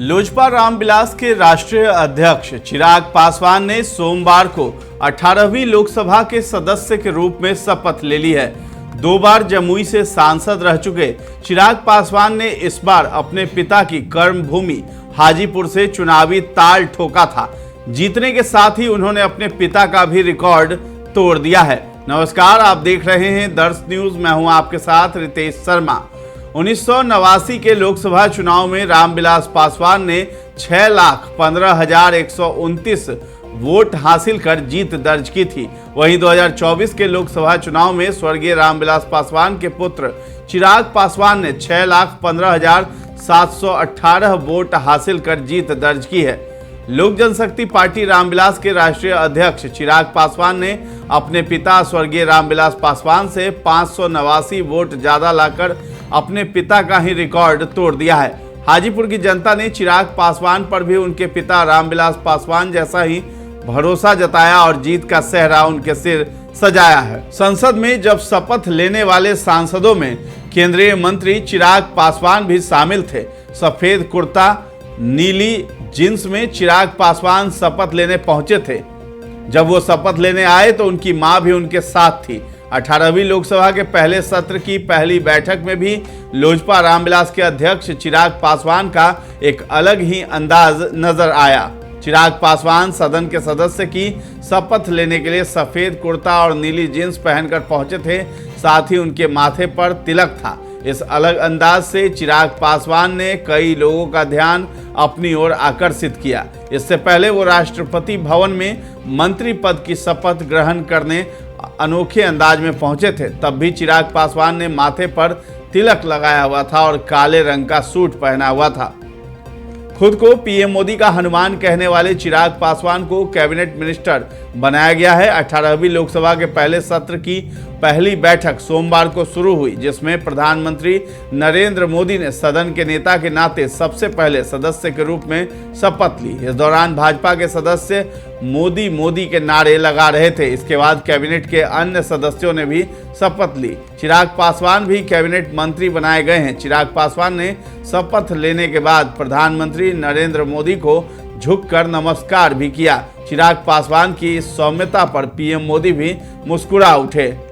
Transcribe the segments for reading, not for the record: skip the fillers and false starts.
लोजपा रामविलास के राष्ट्रीय अध्यक्ष चिराग पासवान ने सोमवार को 18वीं लोकसभा के सदस्य के रूप में शपथ ले ली है। 2 बार जमुई से सांसद रह चुके चिराग पासवान ने इस बार अपने पिता की कर्मभूमि हाजीपुर से चुनावी ताल ठोका था। जीतने के साथ ही उन्होंने अपने पिता का भी रिकॉर्ड तोड़ दिया है। नमस्कार, आप देख रहे हैं दर्श न्यूज। मैं हूं आपके साथ रितेश शर्मा। 1989 के लोकसभा चुनाव में रामविलास पासवान ने 6,15,129 वोट हासिल कर जीत दर्ज की थी। वहीं 2024 के लोकसभा चुनाव में स्वर्गीय रामविलास पासवान के पुत्र चिराग पासवान ने 6,15,718 वोट हासिल कर जीत दर्ज की है। लोक जनशक्ति पार्टी रामविलास के राष्ट्रीय अध्यक्ष चिराग पासवान ने अपने पिता स्वर्गीय रामविलास पासवान से 589 वोट ज्यादा लाकर अपने पिता का ही रिकॉर्ड तोड़ दिया है। हाजीपुर की जनता ने चिराग पासवान पर भी उनके पिता रामविलास पासवान जैसा ही भरोसा जताया और जीत का सेहरा उनके सिर सजाया है। संसद में जब शपथ लेने वाले सांसदों में केंद्रीय मंत्री चिराग पासवान भी शामिल थे। सफेद कुर्ता नीली जींस में चिराग पासवान शपथ लेने पहुंचे थे। जब वो शपथ लेने आए तो उनकी मां भी उनके साथ थी। 18वीं लोकसभा के पहले सत्र की पहली बैठक में भी लोजपा रामविलास के अध्यक्ष चिराग पासवान का एक अलग ही अंदाज नजर आया। चिराग पासवान सदन के सदस्य की शपथ लेने के लिए सफेद कुर्ता और नीली जींस पहनकर पहुंचे थे। साथ ही उनके माथे पर तिलक था। इस अलग अंदाज से चिराग पासवान ने कई लोगों का ध्यान अपनी ओर आकर्षित किया। इससे पहले वो राष्ट्रपति भवन में मंत्री पद की शपथ ग्रहण करने अनोखे अंदाज में पहुंचे थे। तब भी चिराग पासवान ने माथे पर तिलक लगाया हुआ था और काले रंग का सूट पहना हुआ था। खुद को पीएम मोदी का हनुमान कहने वाले चिराग पासवान को कैबिनेट मिनिस्टर बनाया गया है। 18वीं लोकसभा के पहले सत्र की पहली बैठक सोमवार को शुरू हुई, जिसमें प्रधानमंत्री नरेंद्र मोदी ने सदन के नेता के नाते सबसे पहले सदस्य के रूप में शपथ ली। इस दौरान भाजपा के सदस्य मोदी मोदी के नारे लगा रहे थे। इसके बाद कैबिनेट के अन्य सदस्यों ने भी शपथ ली। चिराग पासवान भी कैबिनेट मंत्री बनाए गए हैं। चिराग पासवान ने शपथ लेने के बाद प्रधानमंत्री नरेंद्र मोदी को झुककर नमस्कार भी किया। चिराग पासवान की इस सौम्यता पर पीएम मोदी भी मुस्कुरा उठे।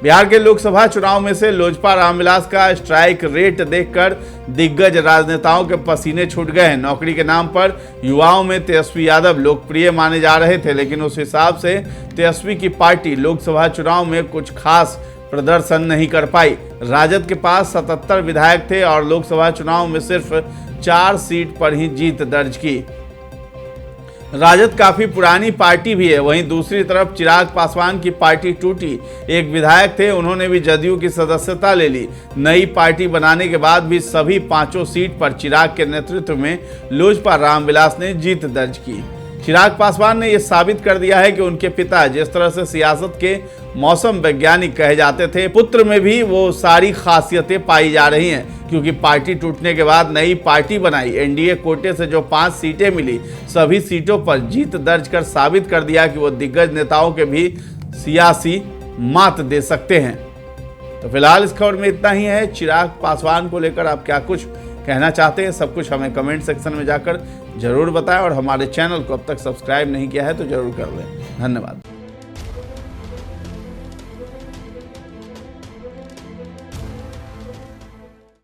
बिहार के लोकसभा चुनाव में से लोजपा रामविलास का स्ट्राइक रेट देखकर दिग्गज राजनेताओं के पसीने छूट गए हैं। नौकरी के नाम पर युवाओं में तेजस्वी यादव लोकप्रिय माने जा रहे थे, लेकिन उस हिसाब से तेजस्वी की पार्टी लोकसभा चुनाव में कुछ खास प्रदर्शन नहीं कर पाई। राजद के पास 77 विधायक थे और लोकसभा चुनाव में सिर्फ 4 सीट पर ही जीत दर्ज की। राजद काफी पुरानी पार्टी भी है। वहीं दूसरी तरफ चिराग पासवान की पार्टी टूटी। एक विधायक थे, उन्होंने भी जदयू की सदस्यता ले ली। नई पार्टी बनाने के बाद भी सभी 5 सीट पर चिराग के नेतृत्व में लोजपा रामविलास ने जीत दर्ज की। चिराग पासवान ने यह साबित कर दिया है कि उनके पिता जिस तरह से सियासत के मौसम वैज्ञानिक कहे जाते थे, पुत्र में भी वो सारी खासियतें पाई जा रही हैं। क्योंकि पार्टी टूटने के बाद नई पार्टी बनाई, एनडीए कोटे से जो 5 सीटें मिली, सभी सीटों पर जीत दर्ज कर साबित कर दिया कि वो दिग्गज नेताओं के भी सियासी मात दे सकते हैं। तो फिलहाल इस खबर में इतना ही है। चिराग पासवान को लेकर आप क्या कुछ कहना चाहते हैं, सब कुछ हमें कमेंट सेक्शन में जाकर जरूर बताएं और हमारे चैनल को अब तक सब्सक्राइब नहीं किया है तो जरूर कर लें। धन्यवाद।